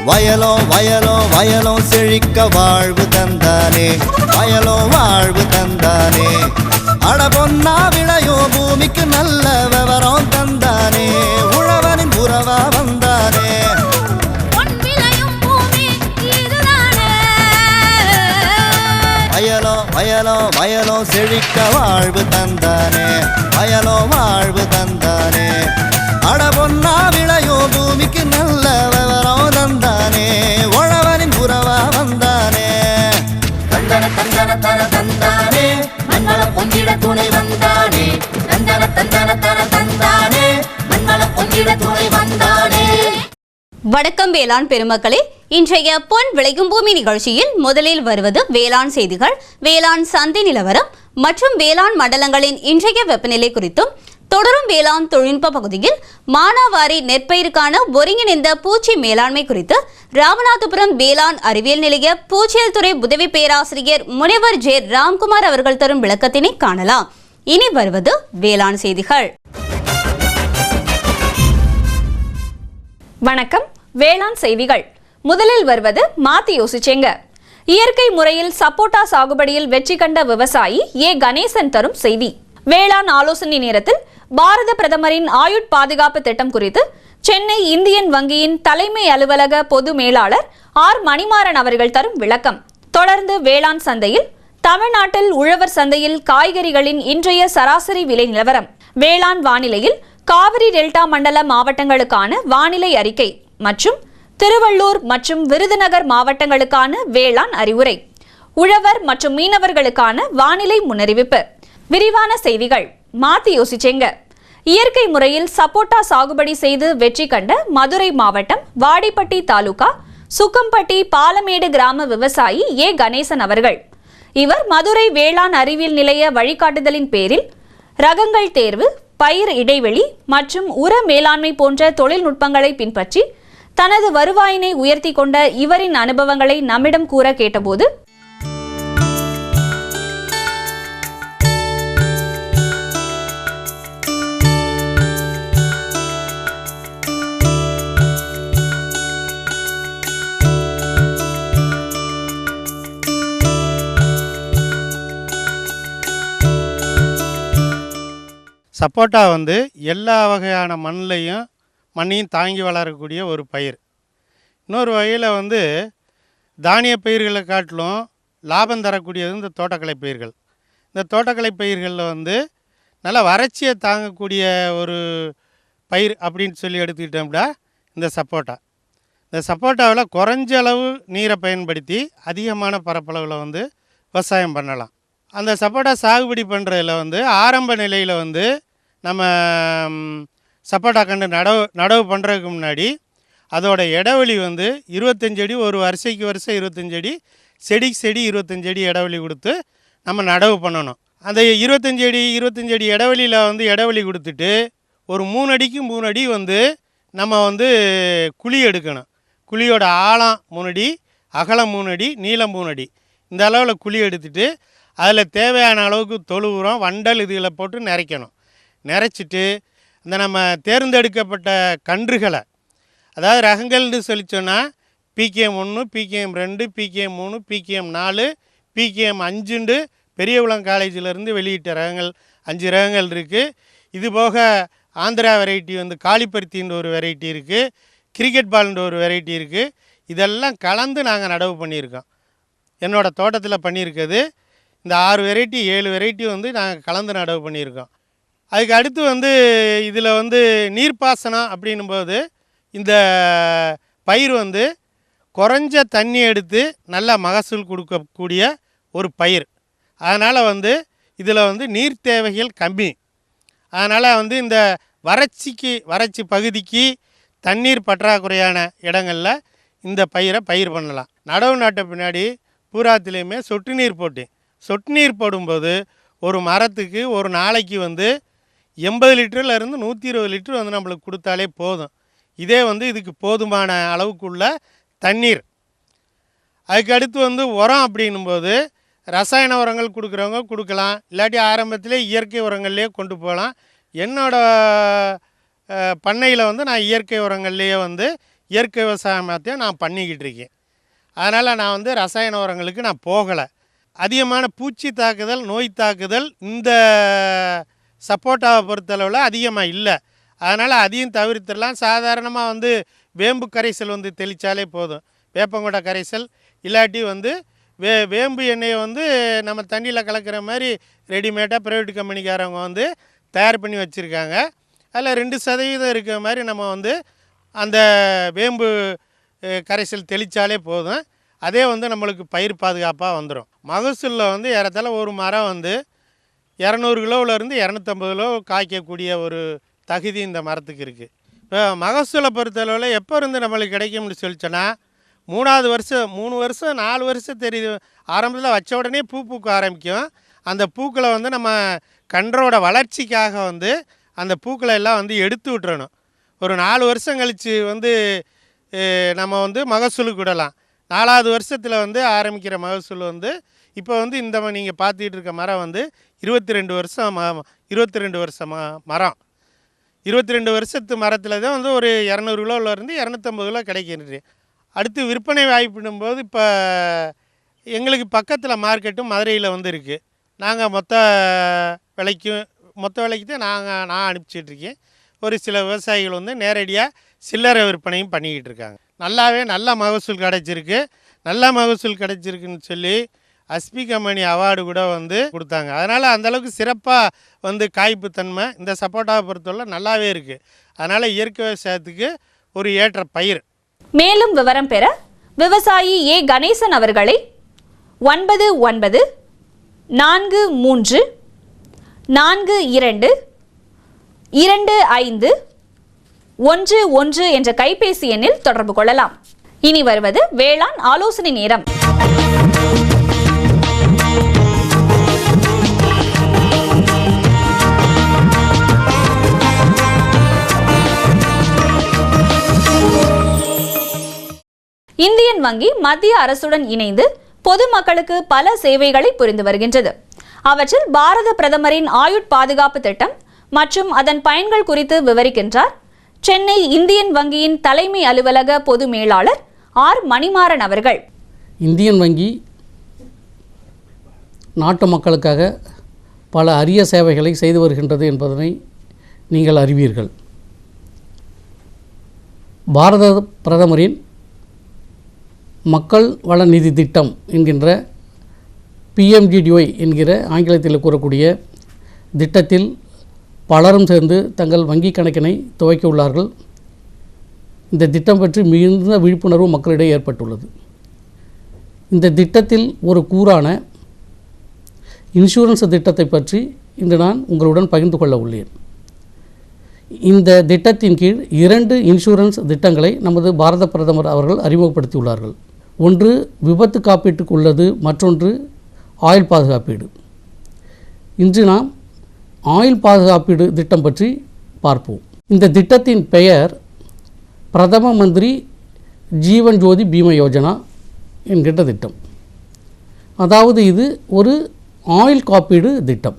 வயலோ வயலோ வயலோ செழிக்க வாழ்வு தந்தானே, வயலோ வாழ்வு தந்தானே. அட பொன்னா விளையோ பூமிக்கு நல்ல விவரம் தந்தானே, உழவனின் உறவா வந்தானே. வயலோ வயலோ வயலோ செழிக்க வாழ்வு தந்தானே, வயலோ வாழ்வு தந்தானே. அட பொன்னா விளையோ பூமிக்கு நல்ல விவரம் தந்தானே, உழவனின் உறவா வந்தானே. தந்தன தந்தன தன தந்தானே, மண்வள பொங்கிட துணை வந்தானே. தந்தன தந்தன தன தந்தானே, மண்வள பொங்கிட துணை வந்தானே. வணக்கம் வேளாண் பெருமக்களே, இன்றைய பொன் விளையும் பூமி நிகழ்ச்சியில் முதலில் வருவது வேளாண் செய்திகள், வேளாண் சந்தை நிலவரம் மற்றும் வேளாண் மண்டலங்களின் இன்றைய வெப்பநிலை குறித்தும், தொடரும் வேளாண் தொழில்நுட்ப பகுதியில் மானாவாரி நெற்பயிர்க்கான ஒருங்கிணைந்த பூச்சி மேலாண்மை குறித்து ராமநாதபுரம் வேளாண் அறிவியல் நிலைய பூச்சியல் துறை உதவி பேராசிரியர் முனைவர் ஜே ராம்குமார் அவர்கள் தரும் விளக்கத்தினை காணலாம். இனி வருவது வேளாண் செய்திகள். வணக்கம், வேளாண் செய்திகள். முதலில் வருவது மாத்தி யோசிச்சேங்க. இயற்கை முறையில் சப்போட்டா சாகுபடியில் வெற்றி கண்ட விவசாயி ஏ கணேசன் தரும் செய்தி. வேளாண் ஆலோசனை நேரத்தில் பாரத பிரதமரின் ஆயுட் பாதுகாப்பு திட்டம் குறித்து சென்னை இந்தியன் வங்கியின் தலைமை அலுவலக பொது மேலாளர் ஆர் மணிமாறன் அவர்கள் தரும் விளக்கம். தொடர்ந்து வேளாண் சந்தையில் தமிழ்நாட்டில் உழவர் சந்தையில் காய்கறிகளின் இன்றைய சராசரி விலை நிலவரம், வேளாண் வானிலையில் காவிரி டெல்டா மண்டல மாவட்டங்களுக்கான வானிலை அறிக்கை மற்றும் திருவள்ளூர் மற்றும் விருதுநகர் மாவட்டங்களுக்கான வேளாண் அறிவுரை, உழவர் மற்றும் மீனவர்களுக்கான வானிலை முன்னறிவிப்பு. விரிவான செய்திகள். மாத்தி யோசிச்சேங்க. இயற்கை முறையில் சப்போட்டா சாகுபடி செய்து வெற்றி கண்ட மதுரை மாவட்டம் வாடிப்பட்டி தாலுகா சுக்கம்பட்டி பாலமேடு கிராம விவசாயி ஏ கணேசன் அவர்கள். இவர் மதுரை வேளாண் அறிவியல் நிலைய வழிகாட்டுதலின் பேரில் ரகங்கள் தேர்வு, பயிர் இடைவெளி மற்றும் உர மேலாண்மை போன்ற தொழில்நுட்பங்களை பின்பற்றி தனது வருவாயினை உயர்த்தி கொண்ட இவரின் அனுபவங்களை நம்மிடம் கூற கேட்டபோது, சப்போட்டா எல்லா வகையான மண்ணையும் தாங்கி வளரக்கூடிய ஒரு பயிர். இன்னொரு வகையில் தானிய பயிர்களை காட்டிலும் லாபம் தரக்கூடியது இந்த தோட்டக்கலை பயிர்கள். இந்த தோட்டக்கலை பயிர்களில் நல்ல வறட்சியை தாங்கக்கூடிய ஒரு பயிர் அப்படின்னு சொல்லி எடுத்துக்கிட்டோம்னா இந்த சப்போட்டா. இந்த சப்போட்டாவில் குறைஞ்ச அளவு நீரை பயன்படுத்தி அதிகமான பரப்பளவில் விவசாயம் பண்ணலாம். அந்த சப்போட்டா சாகுபடி பண்ணுறதுல ஆரம்ப நிலையில் நம்ம சப்போட்டா கண்டு நடவு பண்ணுறதுக்கு முன்னாடி அதோட இடைவெளி 25 அடி, ஒரு வரிசைக்கு வரிசை 25 அடி, செடிக்கு செடி 25 அடி இடைவெளி கொடுத்து நம்ம நடவு பண்ணணும். அந்த 25 அடி இடைவெளியில் இடைவெளி கொடுத்துட்டு ஒரு 3 அடிக்கு 3 அடி நம்ம குழி எடுக்கணும். குழியோட ஆழம் 3 அடி, அகலம் 3 அடி, நீளம் 3 அடி, இந்த அளவில் குழி எடுத்துட்டு அதில் தேவையான அளவுக்கு தொழு உரம், வண்டல் இதுகளை போட்டு நிறைக்கணும். நிறைச்சிட்டு இந்த நம்ம தேர்ந்தெடுக்கப்பட்ட கன்றுகளை, அதாவது ரகங்கள்னு சொல்லி சொன்னால் PKM 1, PKM 2, PKM 3, PKM 4, PKM 5 Periyakulam காலேஜிலேருந்து வெளியிட்ட ரகங்கள் 5 ரகங்கள் இருக்குது. இது போக ஆந்திரா வெரைட்டி காளிப்பருத்தின்ற ஒரு வெரைட்டி இருக்குது, கிரிக்கெட் பால்ன்ற ஒரு வெரைட்டி இருக்குது. இதெல்லாம் கலந்து நாங்கள் நடவு பண்ணியிருக்கோம். என்னோடய தோட்டத்தில் பண்ணியிருக்கிறது இந்த 6 வெரைட்டி 7 வெரைட்டி நாங்கள் கலந்து நடவு பண்ணியிருக்கோம். அதுக்கு அடுத்து இதில் நீர்ப்பாசனம் அப்படின்னும்போது இந்த பயிர் குறைஞ்ச தண்ணி எடுத்து நல்ல மகசூல் கொடுக்கக்கூடிய ஒரு பயிர். அதனால் இதில் நீர் தேவைகள் கம்மி. அதனால் இந்த வறட்சி பகுதிக்கு தண்ணீர் பற்றாக்குறையான இடங்களில் இந்த பயிர் பண்ணலாம். நடவு நட்ட பின்னாடி பூராத்திலையுமே சொட்டு நீர் போட்டேன். சொட்டு நீர் போடும்போது ஒரு மரத்துக்கு ஒரு நாளைக்கு 80 லிட்டர்லேருந்து 120 லிட்டர் நம்மளுக்கு கொடுத்தாலே போதும். இதே இதுக்கு போதுமான அளவுக்குள்ள தண்ணீர். அதுக்கு அடுத்து உரம் அப்படின்னும்போது ரசாயன உரங்கள் கொடுக்குறவங்க கொடுக்கலாம், இல்லாட்டி ஆரம்பத்திலே இயற்கை உரங்கள்லேயே கொண்டு போகலாம். என்னோடய பண்ணையில் நான் இயற்கை உரங்கள்லேயே இயற்கை விவசாயத்தையும் நான் பண்ணிக்கிட்டு இருக்கேன். அதனால் நான் வந்து ரசாயன உரங்களுக்கு நான் போகலை. அதிகமான பூச்சி தாக்குதல், நோய் தாக்குதல் இந்த சப்போட்டாவை பொறுத்தளவில் அதிகமாக இல்லை. அதனால் அதையும் தவிர்த்துடலாம். சாதாரணமாக வந்து வேம்பு கரைசல் வந்து தெளித்தாலே போதும். வேப்பங்கொட்டை கரைசல் இல்லாட்டி வந்து வேம்பு எண்ணெயை வந்து நம்ம தண்ணியில் கலக்கிற மாதிரி ரெடிமேடாக ப்ரைவேட் கம்பெனிக்காரவங்க வந்து தயார் பண்ணி வச்சுருக்காங்க. அதில் 2% இருக்கிற மாதிரி நம்ம வந்து அந்த வேம்பு கரைசல் தெளித்தாலே போதும். அதே வந்து நம்மளுக்கு பயிர் பாதுகாப்பாக வந்துடும். மகசூலில் வந்து ஏறத்தாழ ஒரு மரம் வந்து 200 கிலோவிலேருந்து 250 கிலோ காய்க்கக்கூடிய ஒரு தகுதி இந்த மரத்துக்கு இருக்குது. இப்போ மகசூலை பொறுத்தளவில் எப்போ இருந்து நம்மளுக்கு கிடைக்கும்னு சொல்லிச்சோன்னா 3 வருஷம் 4 வருஷம் தெரியுது. ஆரம்பத்தில் வச்ச உடனே பூக்க ஆரம்பிக்கும். அந்த பூக்களை வந்து நம்ம கன்றோட வளர்ச்சிக்காக வந்து அந்த பூக்களை எல்லாம் வந்து எடுத்து விட்டுறணும். ஒரு 4 வருஷம் கழித்து வந்து நம்ம வந்து மகசூலுக்கு விடலாம். 4வது வருஷத்தில் வந்து ஆரம்பிக்கிற மகசூல் வந்து இப்போ வந்து இந்த நீங்கள் பார்த்துக்கிட்டு இருக்க மரம் வந்து 22 வருஷம் 22 வருஷம் மரம். 22 வருஷத்து மரத்தில் தான் வந்து ஒரு 200 கிலோவிலேருந்து 250 கிலோ கிடைக்கின்றது. அடுத்து விற்பனை வாய்ப்பிடும்போது இப்போ எங்களுக்கு பக்கத்தில் மார்க்கெட்டும் மதுரையில் வந்து இருக்குது. நாங்கள் மொத்த விலைக்கு தான் நான் அனுப்பிச்சிட்ருக்கேன். ஒரு சில விவசாயிகள் வந்து நேரடியாக சில்லறை விற்பனையும் பண்ணிக்கிட்டு இருக்காங்க. நல்ல மகசூல் கிடச்சிருக்கு. நல்ல மகசூல் கிடச்சிருக்குன்னு சொல்லி அஸ்பி கம்பெனி அவார்டு கூட வந்து கொடுத்தாங்க. அதனால் அந்தளவுக்கு சிறப்பாக வந்து காய்ப்பு தன்மை இந்த சப்போட்டாவை பொறுத்தவரை நல்லாவே இருக்குது. அதனால் இயற்கை விவசாயத்துக்கு ஒரு ஏற்ற பயிர். மேலும் விவரம் பெற விவசாயி ஏ கணேசன் அவர்களை 99 43 42 25 11 என்ற கைபேசி எண்ணில் தொடர்பு கொள்ளலாம். இனி வருவது வேளாண் ஆலோசனை நேரம். இந்தியன் வங்கி மத்திய அரசுடன் இணைந்து பொதுமக்களுக்கு பல சேவைகளை புரிந்து வருகின்றது. அவற்றில் பாரத பிரதமரின் ஆயுட் பாதுகாப்பு திட்டம் மற்றும் அதன் பயன்கள் குறித்து விவரிக்கின்றார் சென்னை இந்தியன் வங்கியின் தலைமை அலுவலக பொது மேலாளர் ஆர் மணிமாறன் அவர்கள். இந்தியன் வங்கி நாட்டு மக்களுக்காக பல அரிய சேவைகளை செய்து வருகின்றது என்பதனை நீங்கள் அறிவீர்கள். பாரத பிரதமரின் மக்கள் வள நிதி திட்டம் என்கின்ற PMGDY என்கிற ஆங்கிலத்தில் கூறக்கூடிய திட்டத்தில் பலரும் சேர்ந்து தங்கள் வங்கி கணக்கினை துவக்கி உள்ளார்கள். இந்த திட்டம் பற்றி மிகுந்த விழிப்புணர்வு மக்களிடையே ஏற்பட்டுள்ளது. இந்த திட்டத்தில் ஒரு கூறான இன்சூரன்ஸ் திட்டத்தை பற்றி இன்று நான் உங்களுடன் பகிர்ந்து கொள்ள உள்ளேன். இந்த திட்டத்தின் கீழ் 2 இன்சூரன்ஸ் திட்டங்களை நமது பாரத பிரதமர் அவர்கள் அறிமுகப்படுத்தியுள்ளார்கள். ஒன்று விபத்து காப்பீட்டுக்கு உள்ளது, மற்றொன்று ஆயுள் பாதுகாப்பீடு. இன்று நாம் ஆயுள் பாதுகாப்பீடு திட்டம் பற்றி பார்ப்போம். இந்த திட்டத்தின் பெயர் பிரதம மந்திரி ஜீவன் ஜோதி பீம யோஜனா என்கின்ற திட்டம். அதாவது இது ஒரு ஆயுள் காப்பீடு திட்டம்.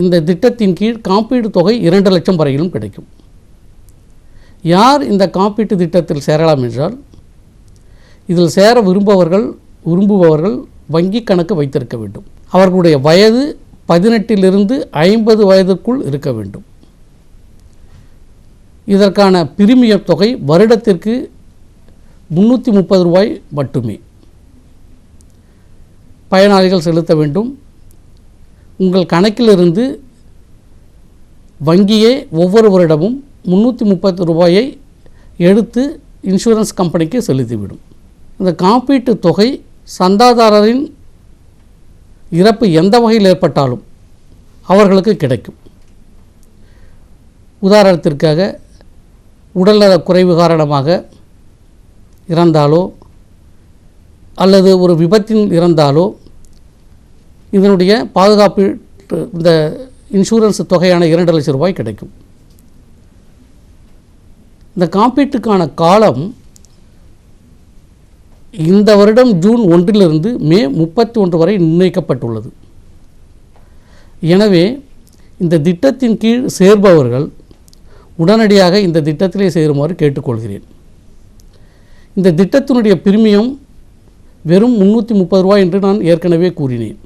இந்த திட்டத்தின் கீழ் காப்பீடு தொகை 2 லட்சம் வரையிலும் கிடைக்கும். யார் இந்த காப்பீட்டு திட்டத்தில் சேரலாம் என்றால், இதில் சேர விரும்புபவர்கள் வங்கி கணக்கு வைத்திருக்க வேண்டும். அவர்களுடைய வயது 18 50 வயதுக்குள் இருக்க வேண்டும். இதற்கான பிரீமியம் தொகை வருடத்திற்கு 330 ரூபாய் மட்டுமே. பயனாளிகள் செலுத்த வேண்டும். உங்கள் கணக்கிலிருந்து வங்கியே ஒவ்வொரு வருடமும் 330 ரூபாயை எடுத்து இன்சூரன்ஸ் கம்பெனிக்கு செலுத்திவிடும். இந்த காப்பீட்டு தொகை சந்தாதாரரின் இறப்பு எந்த வகையில் ஏற்பட்டாலும் அவர்களுக்கு கிடைக்கும். உதாரணத்திற்காக உடல்நல குறைவு காரணமாக இறந்தாலோ அல்லது ஒரு விபத்தில் இறந்தாலோ இதனுடைய பாதுகாப்பு இந்த இன்சூரன்ஸ் தொகையான 2 லட்சம் ரூபாய் கிடைக்கும். இந்த காப்பீட்டுக்கான காலம் இந்த வருடம் ஜூன் 1 மே 31 வரை நிர்ணயிக்கப்பட்டுள்ளது. எனவே இந்த திட்டத்தின் கீழ் சேர்பவர்கள் உடனடியாக இந்த திட்டத்திலே சேருமாறு கேட்டுக்கொள்கிறேன். இந்த திட்டத்தினுடைய பிரீமியம் வெறும் 330 ரூபாய் என்று நான் ஏற்கனவே கூறினேன்.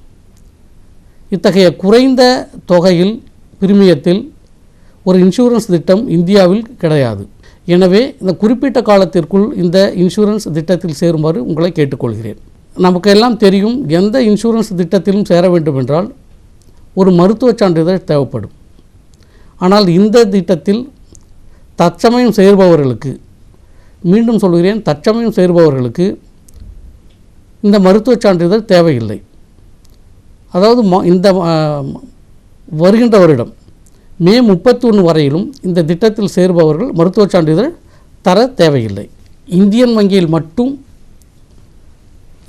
இத்தகைய குறைந்த தொகையில் பிரீமியத்தில் ஒரு இன்சூரன்ஸ் திட்டம் இந்தியாவில் கிடையாது. எனவே இந்த குறிப்பிட்ட காலத்திற்குள் இந்த இன்சூரன்ஸ் திட்டத்தில் சேருமாறு உங்களை கேட்டுக்கொள்கிறேன். நமக்கு எல்லாம் தெரியும், எந்த இன்சூரன்ஸ் திட்டத்திலும் சேர வேண்டும் என்றால் ஒரு மருத்துவ சான்றிதழ் தேவைப்படும். ஆனால் இந்த திட்டத்தில் தற்சமயம் சேர்பவர்களுக்கு, மீண்டும் சொல்கிறேன், தற்சமயம் சேர்பவர்களுக்கு இந்த மருத்துவ சான்றிதழ் தேவையில்லை. அதாவது இந்த வருகின்ற வருடம் மே 31 வரையிலும் இந்த திட்டத்தில் சேர்பவர்கள் மருத்துவ சான்றிதழ் தர தேவையில்லை. இந்தியன் வங்கியில் மட்டும்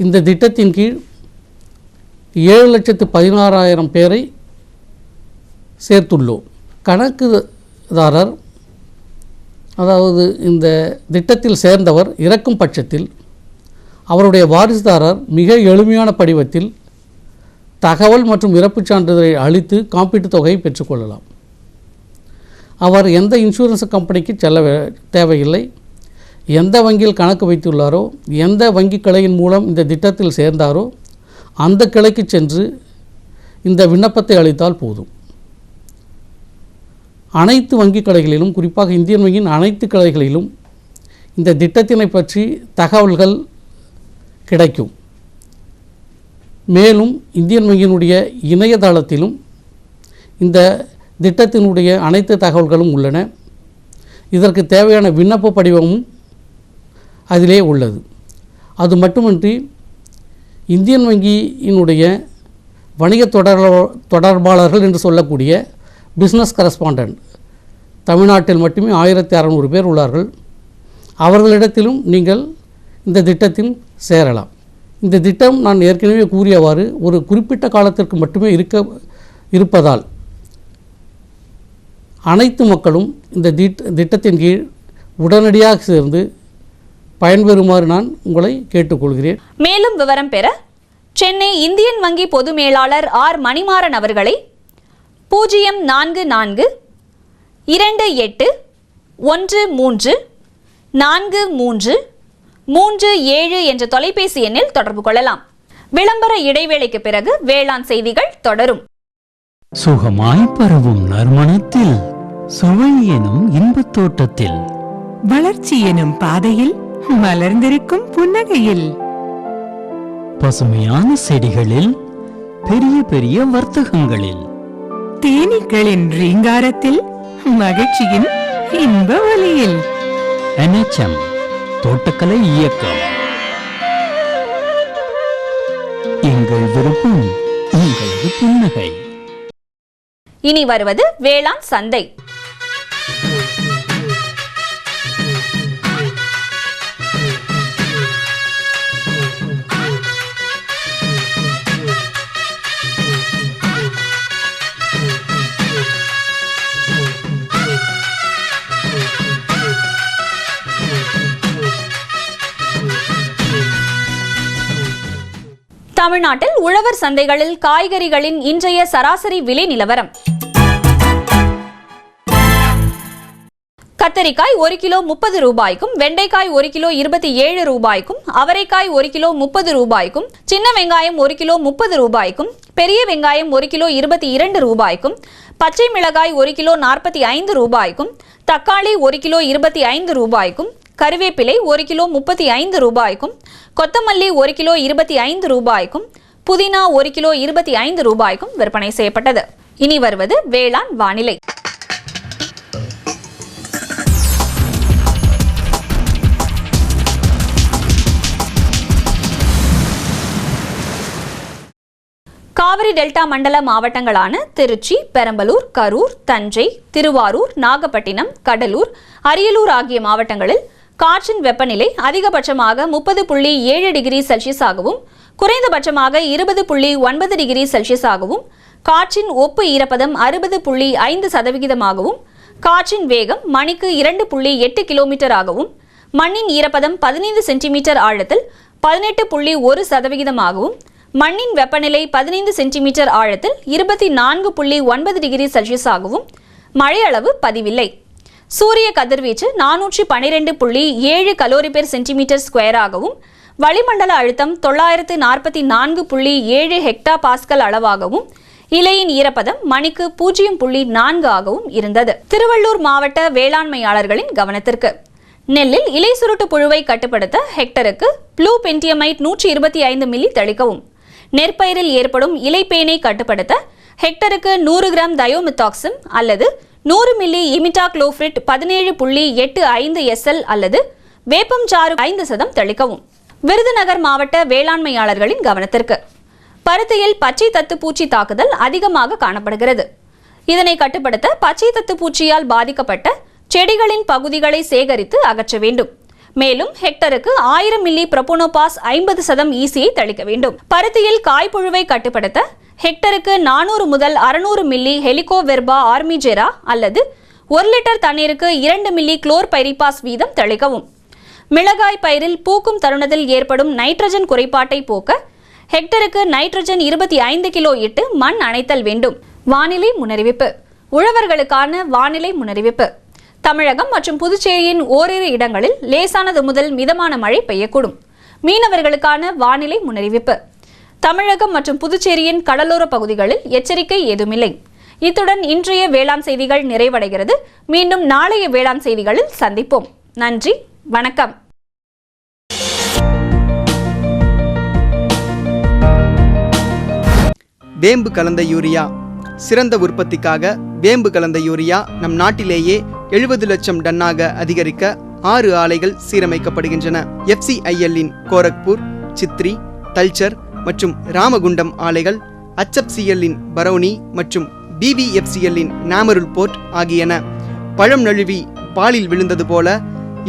இந்த திட்டத்தின் கீழ் 7,16,000 பேரை சேர்த்துள்ளோம். கணக்குதாரர், அதாவது இந்த திட்டத்தில் சேர்ந்தவர் இறக்கும் பட்சத்தில் அவருடைய வாரிசுதாரர் மிக எளிமையான படிவத்தில் தகவல் மற்றும் இறப்புச் சான்றிதழை அளித்து காப்பீட்டுத் தொகையை பெற்றுக்கொள்ளலாம். அவர் எந்த இன்சூரன்ஸ் கம்பெனிக்கு செல்ல தேவையில்லை. எந்த வங்கியில் கணக்கு வைத்துள்ளாரோ, எந்த வங்கி கிளையின் மூலம் இந்த திட்டத்தில் சேர்ந்தாரோ அந்த கிளைக்கு சென்று இந்த விண்ணப்பத்தை அளித்தால் போதும். அனைத்து வங்கி கிளைகளிலும், குறிப்பாக இந்தியன் வங்கியின் அனைத்து கிளைகளிலும் இந்த திட்டத்தினை பற்றி தகவல்கள் கிடைக்கும். மேலும் இந்தியன் வங்கியினுடைய இணையதளத்திலும் இந்த திட்டத்தினுடைய அனைத்து தகவல்களும் உள்ளன. இதற்கு தேவையான விண்ணப்ப படிவமும் அதிலே உள்ளது. அது மட்டுமின்றி இந்தியன் வங்கியினுடைய வணிக தொடர்பாளர்கள் என்று சொல்லக்கூடிய பிஸ்னஸ் கரஸ்பாண்டன்ட் தமிழ்நாட்டில் மட்டுமே 1600 பேர் உள்ளார்கள். அவர்களிடத்திலும் நீங்கள் இந்த திட்டத்தில் சேரலாம். இந்த திட்டம் நான் ஏற்கனவே கூறியவாறு ஒரு குறிப்பிட்ட காலத்திற்கு மட்டுமே இருப்பதால் அனைத்து மக்களும் இந்த திட்டத்தின் கீழ் உடனடியாக சேர்ந்து பயன்பெறுமாறு நான் உங்களை கேட்டுக்கொள்கிறேன். மேலும் விவரம் பெற சென்னை இந்தியன் வங்கி பொது மேலாளர் ஆர் மணிமாறன் அவர்களை 044 28 13 43 37 என்ற தொலைபேசி எண்ணில் தொடர்பு கொள்ளலாம். விளம்பர இடைவேளைக்கு பிறகு வேளாண் செய்திகள் தொடரும். சுகமாய் பரவும் நறுமணத்தில், சுவை எனும் இன்பத் தோட்டத்தில், வளர்ச்சி எனும் பாதையில், மலர்ந்திருக்கும் புன்னகையில், பசுமையான செடிகளில், பெரிய பெரிய வர்த்தகங்களில், தேனீக்களின் ரீங்காரத்தில், மகிழ்ச்சியின் இன்ப ஒலியில். NHM தோட்டக்கலை இயக்கம். எங்கள் விருப்பம் உங்களது புன்னகை. இனி வருவது வேளாண் சந்தை. தமிழ்நாட்டில் உழவர் சந்தைகளில் காய்கறிகளின் இன்றைய சராசரி விலை நிலவரம். கத்தரிக்காய் 1 கிலோ 30 ரூபாய்க்கும், வெண்டைக்காய் 1 கிலோ 27 ரூபாய்க்கும், அவரைக்காய் 1 கிலோ 30 ரூபாய்க்கும், சின்ன வெங்காயம் 1 கிலோ 30 ரூபாய்க்கும், பெரிய வெங்காயம் 1 கிலோ 22 ரூபாய்க்கும், பச்சை மிளகாய் 1 கிலோ 45 ரூபாய்க்கும், தக்காளி 1 கிலோ 25 ரூபாய்க்கும், கருவேப்பிலை 1 கிலோ 35 ரூபாய்க்கும், கொத்தமல்லி 1 கிலோ 25 ரூபாய்க்கும், புதினா 1 கிலோ 25 ரூபாய்க்கும் விற்பனை செய்யப்பட்டது. இனி வருவது வேளாண் வானிலை. காவிரி டெல்டா மண்டல மாவட்டங்களான திருச்சி, பெரம்பலூர், கரூர், தஞ்சை, திருவாரூர், நாகப்பட்டினம், கடலூர், அரியலூர் ஆகிய மாவட்டங்களில் காற்றின் வெப்பநிலை அதிகபட்சமாக 30.7 டிகிரி செல்சியஸாகவும் குறைந்தபட்சமாக 20.9 டிகிரி செல்சியஸாகவும், காற்றின் ஒப்பு ஈரப்பதம் 60.5%ஆகவும், காற்றின் வேகம் மணிக்கு 2.8 கிலோமீட்டர் ஆகவும், மண்ணின் ஈரப்பதம் 15 சென்டிமீட்டர் ஆழத்தில் 18.1%ஆகவும், மண்ணின் வெப்பநிலை 15 சென்டிமீட்டர் ஆழத்தில் 24.9 டிகிரி செல்சியஸாகவும், மழையளவு பதிவில்லை. சூரிய கதிர்வீச்சு 412.7 கலோரி பெர் சென்டிமீட்டர் ஸ்கொயராகவும் வளிமண்டல அழுத்தம் 944.7 ஹெக்டா பாஸ்கல் அளவாகவும் இலையின் ஈரப்பதம் மணிக்கு 0.4 ஆகவும் இருந்தது. திருவள்ளூர் மாவட்ட வேளாண்மையாளர்களின் கவனத்திற்கு நெல்லில் இலை சுருட்டு புழுவை கட்டுப்படுத்த ஹெக்டருக்கு ப்ளூ பென்டியமைட் 125 மில்லி தெளிக்கவும். நெற்பயிரில் ஏற்படும் இலைப்பேனை கட்டுப்படுத்த ஹெக்டருக்கு 100 கிராம் தயோமித்தாக்சிம் அல்லது 100 மில்லி இமிடாக்ளோஃபிரிட் 17.85 SL அல்லது வேப்பம் சாறு 5% தெளிக்கவும். விருதுநகர் மாவட்ட வேளாண்மையாளர்களின் கவனத்திற்கு பருத்தியில் பச்சை தத்து பூச்சி தாக்குதல் அதிகமாக காணப்படுகிறது. இதனை கட்டுப்படுத்த பச்சை தத்து பூச்சியால் பாதிக்கப்பட்ட செடிகளின் பகுதிகளை சேகரித்து அகற்ற வேண்டும். மேலும் ஹெக்டருக்கு 1000 மில்லி புரோபனோபாஸ் 50% ஈசியை தெளிக்க வேண்டும். பருத்தியில் காய்ப்புழுவை கட்டுப்படுத்த ஹெக்டருக்கு 400 முதல் 600 மில்லி ஹெலிகோவெர்பா ஆர்மிஜெரா அல்லது 1 லிட்டர் தண்ணீருக்கு 2 மில்லி குளோர்பைரிபாஸ் வீதம் தெளிக்கவும். மிளகாய் பயிரில் பூக்கும் தருணத்தில் ஏற்படும் நைட்ரஜன் குறைபாட்டை போக்க ஹெக்டருக்கு நைட்ரஜன் 25 கிலோ இட்டு மண் அணைத்தல் வேண்டும். வானிலை முன்னறிவிப்பு. உழவர்களுக்கான வானிலை முன்னறிவிப்பு. தமிழகம் மற்றும் புதுச்சேரியின் ஓரிரு இடங்களில் லேசானது முதல் மிதமான மழை பெய்யக்கூடும். மீனவர்களுக்கான வானிலை முன்னறிவிப்பு. தமிழகம் மற்றும் புதுச்சேரியின் கடலோர பகுதிகளில் எச்சரிக்கை ஏதுமில்லை. இத்துடன் இன்றைய வேளாண் செய்திகள் நிறைவடைகிறது. மீண்டும் நாளைய வேளாண் செய்திகளில் சந்திப்போம். நன்றி, வணக்கம். வேம்பு கலந்த யூரியா. சிறந்த உற்பத்திக்காக வேம்பு கலந்த யூரியா நம் நாட்டிலேயே 70 லட்சம் டன்னாக அதிகரிக்க 6 ஆலைகள் சீரமைக்கப்படுகின்றன. FCIL-இன் கோரக்பூர், சித்ரி, தல்சர் மற்றும் ராமகுண்டம் ஆலைகள், HFCL-இன் பரௌனி மற்றும் BVFCL-இன் நாமருல் போர்ட் ஆகியன. பழம் நழுவி பாலில் விழுந்தது போல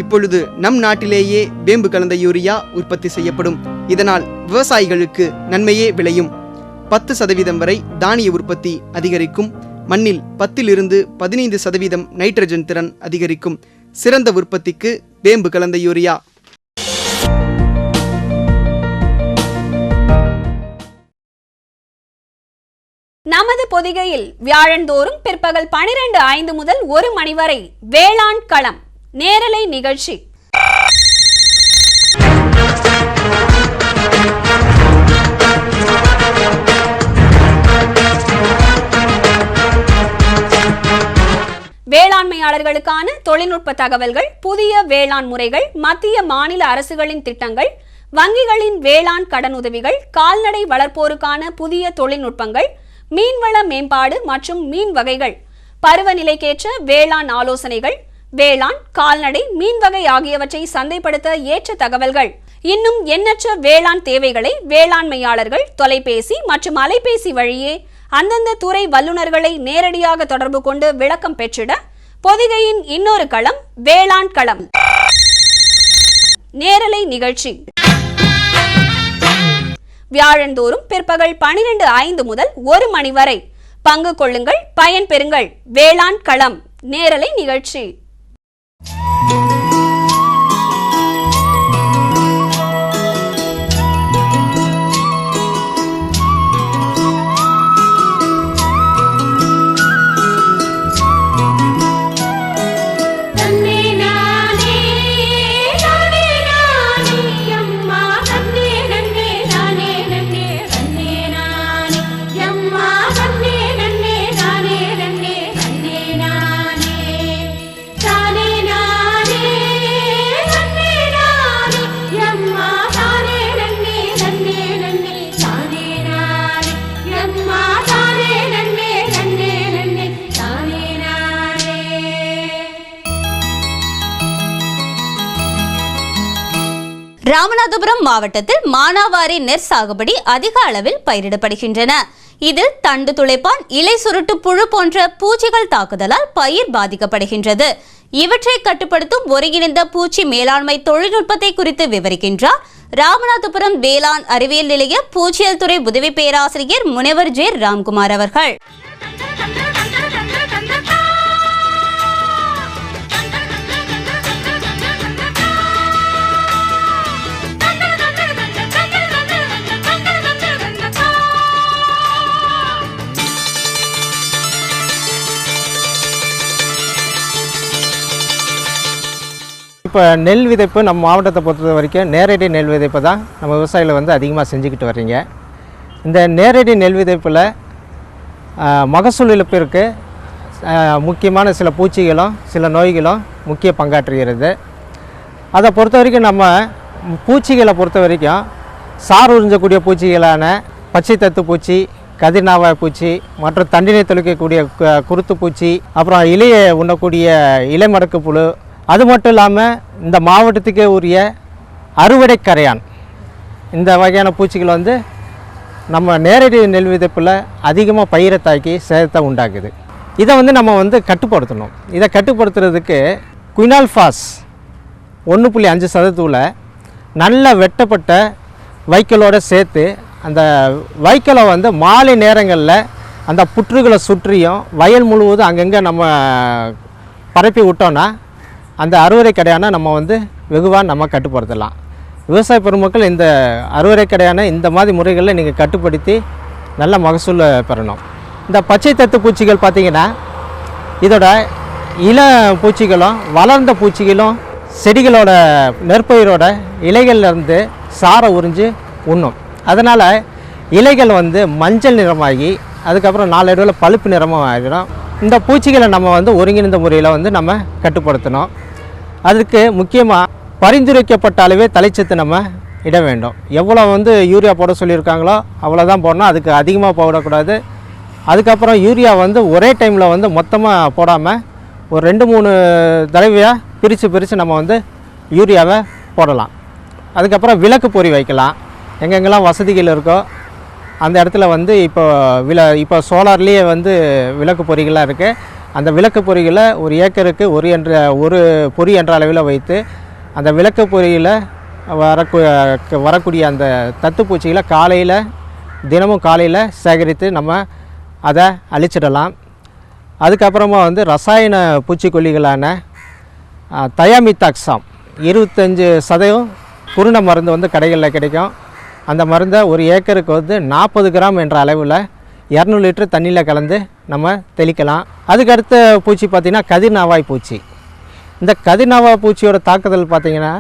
இப்பொழுது நம் நாட்டிலேயே வேம்பு கலந்த யூரியா உற்பத்தி செய்யப்படும். இதனால் விவசாயிகளுக்கு நன்மையே விளையும். 10% வரை தானிய உற்பத்தி அதிகரிக்கும். மண்ணில் 10 to 15% நைட்ரஜன் திறன் அதிகரிக்கும். சிறந்த உற்பத்திக்கு வேம்பு கலந்த யூரியா. நமது பொதிகையில் வியாழந்தோறும் பிற்பகல் 12:05 முதல் 1 மணி வரை வேளாண் களம் நேரலை நிகழ்ச்சி. வேளாண்மையாளர்களுக்கான தொழில்நுட்ப தகவல்கள், புதிய வேளாண் முறைகள், மத்திய மாநில அரசுகளின் திட்டங்கள், வங்கிகளின் வேளாண் கடனுதவிகள், கால்நடை வளர்ப்போருக்கான புதிய தொழில்நுட்பங்கள், மீன்வள மேம்பாடு மற்றும் மீன் வகைகள், பருவநிலைக்கேற்ற வேளாண் ஆலோசனைகள், வேளாண், கால்நடை, மீன் வகை ஆகியவற்றை சந்தைப்படுத்த ஏற்ற தகவல்கள், இன்னும் எண்ணற்ற வேளாண் தேவைகளை வேளாண்மையாளர்கள் தொலைபேசி மற்றும் அலைபேசி வழியே அந்தந்த துறை வல்லுநர்களை நேரடியாக தொடர்பு கொண்டு விளக்கம் பெற்றிட பொதிகையின் இன்னொரு களம் வேளாண் களம் நேரலை நிகழ்ச்சி. வியாழந்தோறும் பிற்பகல் 12:05 முதல் 1 மணி வரை பங்கு கொள்ளுங்கள், பயன் பெறுங்கள். வேளாண் களம் நேரலை நிகழ்ச்சி. ராமநாதபுரம் மாவட்டத்தில் மானாவாரி நெற் சாகுபடி அதிக அளவில் பயிரிடப்படுகின்றன. இதில் தண்டு துளைப்பான், இலை சுருட்டு புழு போன்ற பூச்சிகள் தாக்குதலால் பயிர் பாதிக்கப்படுகின்றது. இவற்றை கட்டுப்படுத்தும் ஒருங்கிணைந்த பூச்சி மேலாண்மை தொழில்நுட்பத்தை குறித்து விவரிக்கின்றார் ராமநாதபுரம் வேளாண் அறிவியல் நிலைய பூச்சியல் துறை உதவி பேராசிரியர் முனைவர் ஜே ராம்குமார் அவர்கள். இப்போ நெல் விதைப்பு நம்ம மாவட்டத்தை பொறுத்த வரைக்கும் நேரடி நெல் விதைப்பு தான் நம்ம விவசாயிகள் வந்து அதிகமாக செஞ்சுக்கிட்டு வர்றீங்க. இந்த நேரடி நெல் விதைப்பில் மகசூல் இழப்பிற்கு முக்கியமான சில பூச்சிகளும் சில நோய்களும் முக்கிய பங்காற்றுகிறது. அதை பொறுத்த வரைக்கும் நம்ம பூச்சிகளை பொறுத்த வரைக்கும் சார் உறிஞ்சக்கூடிய பூச்சிகளான பச்சை தத்து பூச்சி, கதிர்நாவாய் பூச்சி மற்றும் தண்டினை தொலைக்கக்கூடிய குருத்து பூச்சி, அப்புறம் இலையை உண்ணக்கூடிய இலைமடக்கு புழு, அது மட்டும் இல்லாமல் இந்த மாவட்டத்துக்கே உரிய அறுவடை கரையான், இந்த வகையான பூச்சிகள் வந்து நம்ம நேரடி நெல் விதைப்பில் அதிகமாக பயிரை தாக்கி சேதத்தை உண்டாக்குது. இதை வந்து நம்ம வந்து கட்டுப்படுத்தணும். இதை கட்டுப்படுத்துறதுக்கு குயினால்பாஸ் 1.5% நல்ல வெட்டப்பட்ட வைக்கோலோடு சேர்த்து அந்த வைக்கோலை வந்து மாலை நேரங்களில் அந்த புற்றுகளை சுற்றியும் வயல் முழுவதும் அங்கங்கே நம்ம பரப்பி விட்டோன்னா அந்த அறுவடை கடையான நம்ம வந்து வெகுவாக நம்ம கட்டுப்படுத்தலாம். விவசாய பெருமக்கள் இந்த அறுவடை கடையான இந்த மாதிரி முறைகளில் நீங்கள் கட்டுப்படுத்தி நல்ல மகசூல் பெறணும். இந்த பச்சை தத்து பூச்சிகள் பார்த்திங்கன்னா இதோட இள பூச்சிகளும் வளர்ந்த பூச்சிகளும் செடிகளோட நெற்பயிரோட இலைகள்லேருந்து சாரை உறிஞ்சு உண்ணும். அதனால் இலைகள் வந்து மஞ்சள் நிறமாகி அதுக்கப்புறம் நாளடைவில் பழுப்பு நிறமாக ஆகிடும். இந்த பூச்சிகளை நம்ம வந்து ஒருங்கிணைந்த முறையில் வந்து நம்ம கட்டுப்படுத்தணும். அதுக்கு முக்கியமாக பரிந்துரைக்கப்பட்ட அளவே தலைச்சத்து நம்ம இட வேண்டும். எவ்வளோ வந்து யூரியா போட சொல்லியிருக்காங்களோ அவ்வளோதான் போடணும், அதுக்கு அதிகமாக போடக்கூடாது. அதுக்கப்புறம் யூரியா வந்து ஒரே டைமில் வந்து மொத்தமாக போடாமல் ஒரு 2-3 தடவையாக பிரித்து நம்ம வந்து யூரியாவை போடலாம். அதுக்கப்புறம் விளக்கு பொறி வைக்கலாம். எங்கெங்கெல்லாம் வசதிகள் இருக்கோ அந்த இடத்துல வந்து இப்போ சோலார்லேயே வந்து விளக்கு பொறிகளாக இருக்குது. அந்த விளக்கு பொறிகளை ஒரு ஏக்கருக்கு ஒரு பொறி என்ற அளவில் வைத்து அந்த விளக்கு பொறியில் வரக்கூடிய அந்த தத்துப்பூச்சிகளை தினமும் காலையில் சேகரித்து நம்ம அதை அழிச்சிடலாம். அதுக்கப்புறமா வந்து ரசாயன பூச்சிக்கொல்லிகளான தயாமித்தாக்சாம் 25% குருணை மருந்து வந்து கடைகளில் கிடைக்கும். அந்த மருந்தை ஒரு ஏக்கருக்கு வந்து 40 கிராம் என்ற அளவில் 200 லிட்டர் தண்ணியில் கலந்து நம்ம தெளிக்கலாம். அதுக்கடுத்த பூச்சி பார்த்திங்கன்னா கதிர்நாவாய் பூச்சி. இந்த கதிர்நாவாய் பூச்சியோட தாக்குதல் பார்த்திங்கன்னா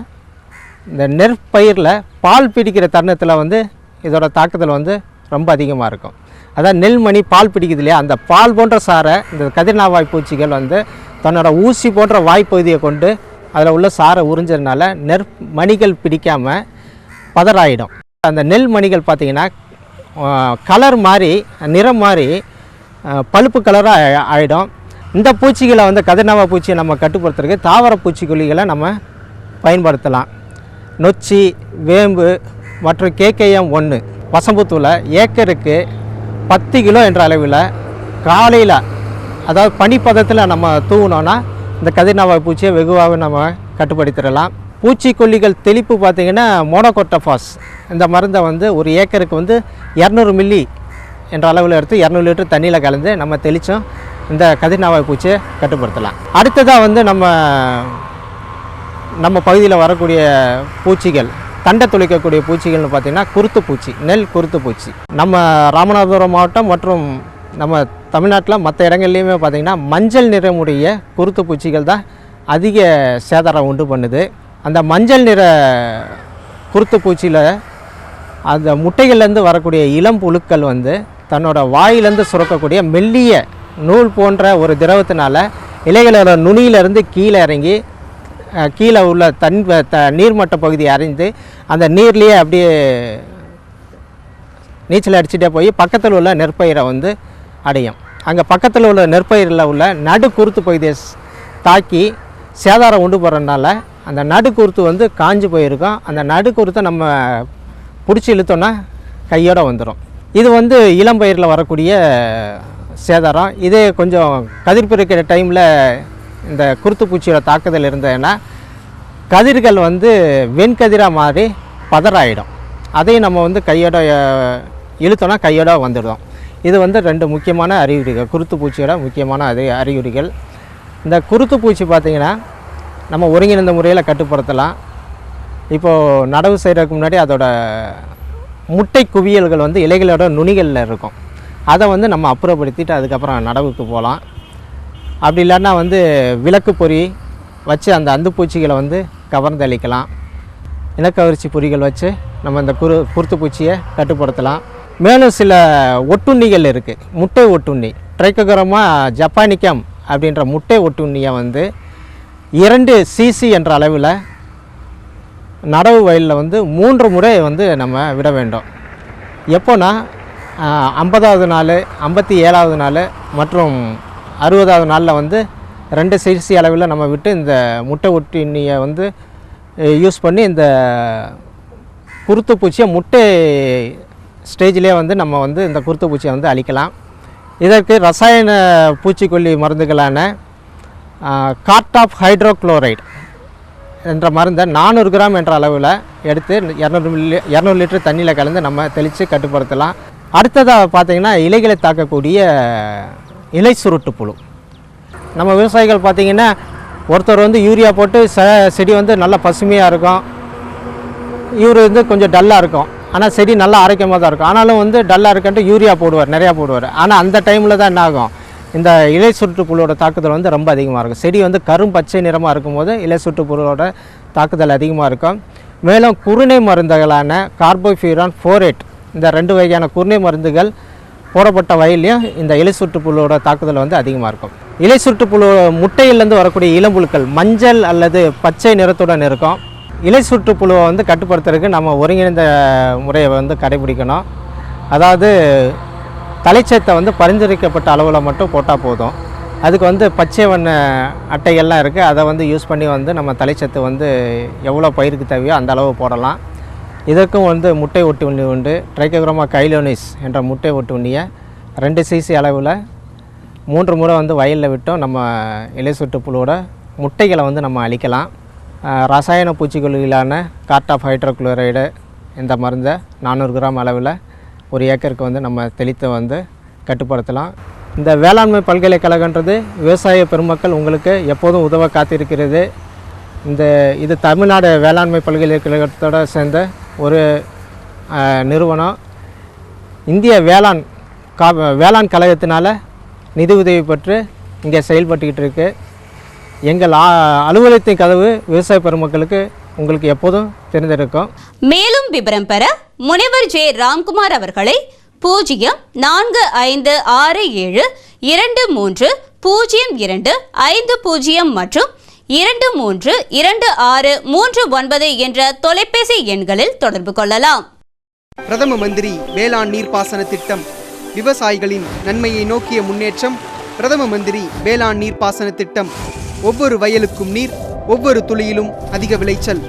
இந்த நெற்பயிரில் பால் பிடிக்கிற தருணத்தில் வந்து இதோட தாக்குதல் வந்து ரொம்ப அதிகமாக இருக்கும். அதான் நெல்மணி பால் பிடிக்குது இல்லையா, அந்த பால் போன்ற சாரை இந்த கதிர்நாவாய் பூச்சிகள் வந்து தன்னோட ஊசி போன்ற வாய்ப்பகுதியை கொண்டு அதில் உள்ள சாரை உறிஞ்சதுனால நெற்மணிகள் பிடிக்காமல் பதறாயிடும். அந்த நெல் மணிகள் பார்த்திங்கன்னா கலர் மாதிரி நிறம் மாதிரி பழுப்பு கலராக ஆகிடும். இந்த பூச்சிகளை வந்து கதிர்நாவாய் பூச்சியை நம்ம கட்டுப்படுத்துறதுக்கு தாவர பூச்சிக்கொல்லிகளை நம்ம பயன்படுத்தலாம். நொச்சி, வேம்பு மற்றும் KKM1 வசம்புத்தூளை ஏக்கருக்கு 10 கிலோ என்ற அளவில் காலையில், அதாவது பனிப்பதத்தில் நம்ம தூவினோன்னா இந்த கதிர்நாவாய் பூச்சியை வெகுவாக நம்ம கட்டுப்படுத்திடலாம். பூச்சிக்கொல்லிகள் தெளிப்பு பார்த்திங்கன்னா மோனோகோட்டோபாஸ் இந்த மருந்தை வந்து ஒரு ஏக்கருக்கு வந்து 200 மில்லி என்ற அளவில் எடுத்து 200 லிட்டர் தண்ணியில் கலந்து நம்ம தெளித்தோம் இந்த கதிர்நாவாய் பூச்சியை கட்டுப்படுத்தலாம். அடுத்ததாக வந்து நம்ம பகுதியில் வரக்கூடிய பூச்சிகள், தண்டை துளைக்கக்கூடிய பூச்சிகள்னு பார்த்திங்கன்னா குருத்து பூச்சி, நெல் குருத்து பூச்சி. நம்ம ராமநாதபுரம் மாவட்டம் மற்றும் நம்ம தமிழ்நாட்டில் மற்ற இடங்கள்லையுமே பார்த்திங்கன்னா மஞ்சள் நிறமுடைய குருத்து பூச்சிகள் தான் அதிக சேதாரம் உண்டு பண்ணுது. அந்த மஞ்சள் நிற குருத்து பூச்சியில் அந்த முட்டைகள்லேருந்து வரக்கூடிய இளம் புழுக்கள் வந்து தன்னோட வாயிலேருந்து சுரக்கக்கூடிய மெல்லிய நூல் போன்ற ஒரு திரவத்தினால இலைகளோட நுனியிலிருந்து கீழே இறங்கி கீழே உள்ள நீர்மட்ட பகுதியை அறிந்து அந்த நீர்லேயே அப்படியே நீச்சல் அடிச்சுட்டே போய் பக்கத்தில் உள்ள நெற்பயிரை வந்து அடையும். அங்கே பக்கத்தில் உள்ள நெற்பயிரில் உள்ள நடு குருத்து பகுதியை தாக்கி சேதாரம் உண்டு போகிறதுனால அந்த நடு குருத்து வந்து காஞ்சி போயிருக்கும். அந்த நடு குருத்தை நம்ம பிடிச்சி இழுத்தோன்னா கையோடு வந்துடும். இது வந்து இளம்பயிரில் வரக்கூடிய சேதாரம். இதே கொஞ்சம் கதிர் பிரிக்கிற டைமில் இந்த குருத்து பூச்சியோட தாக்குதல் இருந்ததுன்னா கதிர்கள் வந்து வெண்கதிராக மாறி பதறாயிடும். அதையும் நம்ம வந்து கையோட இழுத்தோன்னா கையோட வந்துடும். இது வந்து 2 முக்கியமான அறிகுறிகள், குருத்து பூச்சியோட முக்கியமான அறிகுறிகள். இந்த குருத்து பூச்சி பார்த்திங்கன்னா நம்ம ஒருங்கிணைந்த முறையில் கட்டுப்படுத்தலாம். இப்போது நடவு செய்கிறதுக்கு முன்னாடி அதோட முட்டை குவியல்கள் வந்து இலைகளோட நுனிகளில் இருக்கும். அதை வந்து நம்ம அப்புறப்படுத்திட்டு அதுக்கப்புறம் நடவுக்கு போகலாம். அப்படி இல்லைன்னா வந்து விளக்கு பொறி வச்சு அந்த அந்துப்பூச்சிகளை வந்து கவர்ந்தளிக்கலாம். இனக்கவர்ச்சி பொறிகள் வச்சு நம்ம இந்த குருத்து பூச்சியை கட்டுப்படுத்தலாம். மேலும் சில ஒட்டுண்ணிகள் இருக்குது. முட்டை ஒட்டுண்ணி ட்ரைக்கோகிராமா ஜப்பானிக்கம் அப்படின்ற முட்டை ஒட்டுண்ணியை வந்து 2 cc என்ற அளவில் நடவு வயலில் வந்து 3 முறை வந்து நம்ம விட வேண்டும். எப்போனா 50வது நாள், 57வது நாள் மற்றும் 60வது நாளில் வந்து 2 cc அளவில் நம்ம விட்டு இந்த முட்டை ஒட்டுண்ணியை வந்து யூஸ் பண்ணி இந்த குருத்து பூச்சியை முட்டை ஸ்டேஜ்லேயே வந்து நம்ம வந்து இந்த குருத்து பூச்சியை வந்து அழிக்கலாம். இதற்கு ரசாயன பூச்சிக்கொல்லி மருந்துகளான கார்டாப் ஹைட்ரோக்ளோரைடு என்ற மருந்தை 400 கிராம் என்ற அளவில் எடுத்து 200 லிட்டர் தண்ணியில் கலந்து நம்ம தெளித்து கட்டுப்படுத்தலாம். அடுத்ததாக பார்த்திங்கன்னா இலைகளை தாக்கக்கூடிய இலை சுருட்டு புழு. நம்ம விவசாயிகள் பார்த்திங்கன்னா ஒருத்தர் வந்து யூரியா போட்டு செடி வந்து நல்லா பசுமையாக இருக்கும், இவர் வந்து கொஞ்சம் டல்லாக இருக்கும். ஆனால் செடி நல்லா ஆரோக்கியமாக தான் இருக்கும். ஆனாலும் வந்து டல்லாக இருக்கன்ட்டு யூரியா போடுவார், நிறையா போடுவார். ஆனால் அந்த டைமில் தான் என்ன ஆகும், இந்த இலை சுருட்டு புழுவோட தாக்குதல் வந்து ரொம்ப அதிகமாக இருக்கும். செடி வந்து கரும் பச்சை நிறமாக இருக்கும்போது இலை சுருட்டு புழுவோட தாக்குதல் அதிகமாக இருக்கும். மேலும் குருணை மருந்துகளான கார்போஃபியூரான், ஃபோரேட் இந்த 2 வகையான குருணை மருந்துகள் போடப்பட்ட வயல்லையும் இந்த இலை சுருட்டு புழுவோட தாக்குதல் வந்து அதிகமாக இருக்கும். இலை சுருட்டு புழு முட்டையிலேருந்து வரக்கூடிய இளம்புழுக்கள் மஞ்சள் அல்லது பச்சை நிறத்துடன் இருக்கும். இலை சுருட்டு புழுவை வந்து கட்டுப்படுத்துறதுக்கு நம்ம ஒருங்கிணைந்த முறையை வந்து கடைபிடிக்கணும். அதாவது தலைச்சத்தை வந்து பரிந்துரைக்கப்பட்ட அளவில் மட்டும் போட்டால் போதும். அதுக்கு வந்து பச்சை வண்ண அட்டைகள்லாம் இருக்குது, அதை வந்து யூஸ் பண்ணி வந்து நம்ம தலைச்சத்து வந்து எவ்வளோ பயிருக்கு தேவையோ அந்த அளவு போடலாம். இதற்கும் வந்து முட்டை ஒட்டுண்ணி உண்டு. ட்ரைக்கோகிராமா கைலோனிஸ் என்ற முட்டை ஒட்டுண்ணியை 2 cc அளவில் 3 முறை வந்து வயலில் விட்டோம் நம்ம இலை சுருட்டு புழுவோட முட்டைகளை வந்து நம்ம அழிக்கலாம். ரசாயன பூச்சிக்கொல்லிகளான கார்டாப் ஹைட்ரோக்ளோரைடு இந்த மருந்தை 400 கிராம் அளவில் 1 ஏக்கருக்கு வந்து நம்ம தெளித்து வந்து கட்டுப்படுத்தலாம். இந்த வேளாண்மை பல்கலைக்கழகன்றது விவசாய பெருமக்கள் உங்களுக்கு எப்போதும் உதவ காத்திருக்கிறது. இது தமிழ்நாடு வேளாண்மை பல்கலைக்கழகத்தோடு சேர்ந்த ஒரு நிறுவனம். இந்திய வேளாண் கழகத்தினால் நிதி உதவி பெற்று இங்கே செயல்பட்டுக்கிட்டு இருக்குது. எங்கள் அலுவலகத்தின் கதவு விவசாய பெருமக்களுக்கு உங்களுக்கு எப்போதும் தெரிந்திருக்கும். மேலும் விவரம் பெற முனைவர் ஜே ராம்குமார் அவர்களை 045672305250 மற்றும் 232639 என்ற தொலைபேசி எண்களில் தொடர்பு கொள்ளலாம். பிரதம மந்திரி வேளாண் நீர்ப்பாசன திட்டம் விவசாயிகளின் நன்மையை நோக்கிய முன்னேற்றம். பிரதம மந்திரி வேளாண் நீர்ப்பாசன திட்டம் ஒவ்வொரு வயலுக்கும் நீர், ஒவ்வொரு துளியிலும் அதிக விளைச்சல்.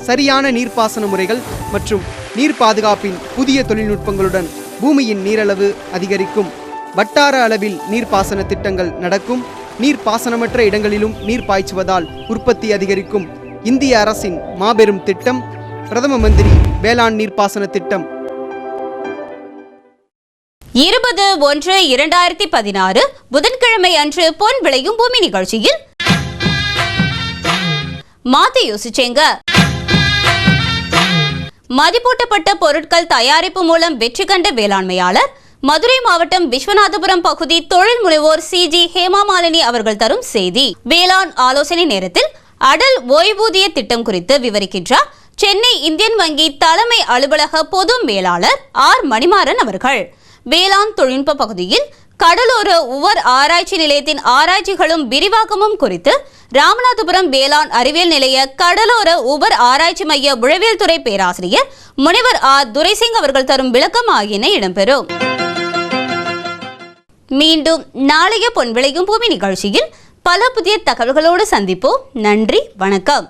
சரியான நீர்ப்பாசன முறைகள் மற்றும் நீர் பாதுகாப்பின் புதிய தொழில்நுட்பங்களுடன் பூமியின் நீரளவு அதிகரிக்கும். வட்டார அளவில் நீர்ப்பாசன திட்டங்கள் நடக்கும். நீர்ப்பாசனமற்ற இடங்களிலும் நீர் பாய்ச்சுவதால் உற்பத்தி அதிகரிக்கும். இந்திய அரசின் மாபெரும் திட்டம் பிரதம மந்திரி வேளாண் நீர்ப்பாசன திட்டம். 20/1/2016 புதன்கிழமை அன்று பொன் விளையும் பூமி நிகழ்ச்சியில் மாத்தி யோசிச்சேங்க. மதிப்பூட்டப்பட்ட பொருட்கள் தயாரிப்பு மூலம் வெற்றி கண்ட வேளாண்மையாளர் மதுரை மாவட்டம் விஸ்வநாதபுரம் பகுதி தொழில் முனைவோர் CG ஹேமாமாலினி அவர்கள் தரும் செய்தி. வேளாண் ஆலோசனை நேரத்தில் அடல் ஓய்வூதிய திட்டம் குறித்து விவரிக்கின்றார் சென்னை இந்தியன் வங்கி தலைமை அலுவலக பொது மேலாளர் ஆர் மணிமாறன் அவர்கள். வேளாண் தொழில்நுட்ப பகுதியில் கடலோர உவர் ஆராய்ச்சி நிலையத்தின் ஆராய்ச்சிகளும் விரிவாக்கமும் குறித்து ராமநாதபுரம் வேளாண் அறிவியல் நிலைய கடலோர உவர் ஆராய்ச்சி மைய உழவியல் துறை பேராசிரியர் முனைவர் ஆர் துரைசிங் அவர்கள் தரும் விளக்கம் ஆகியன இடம்பெறும். மீண்டும் நாளைய பொன் விளையும் பூமி நிகழ்ச்சியில் பல புதிய தகவல்களோடு சந்திப்போம். நன்றி, வணக்கம்.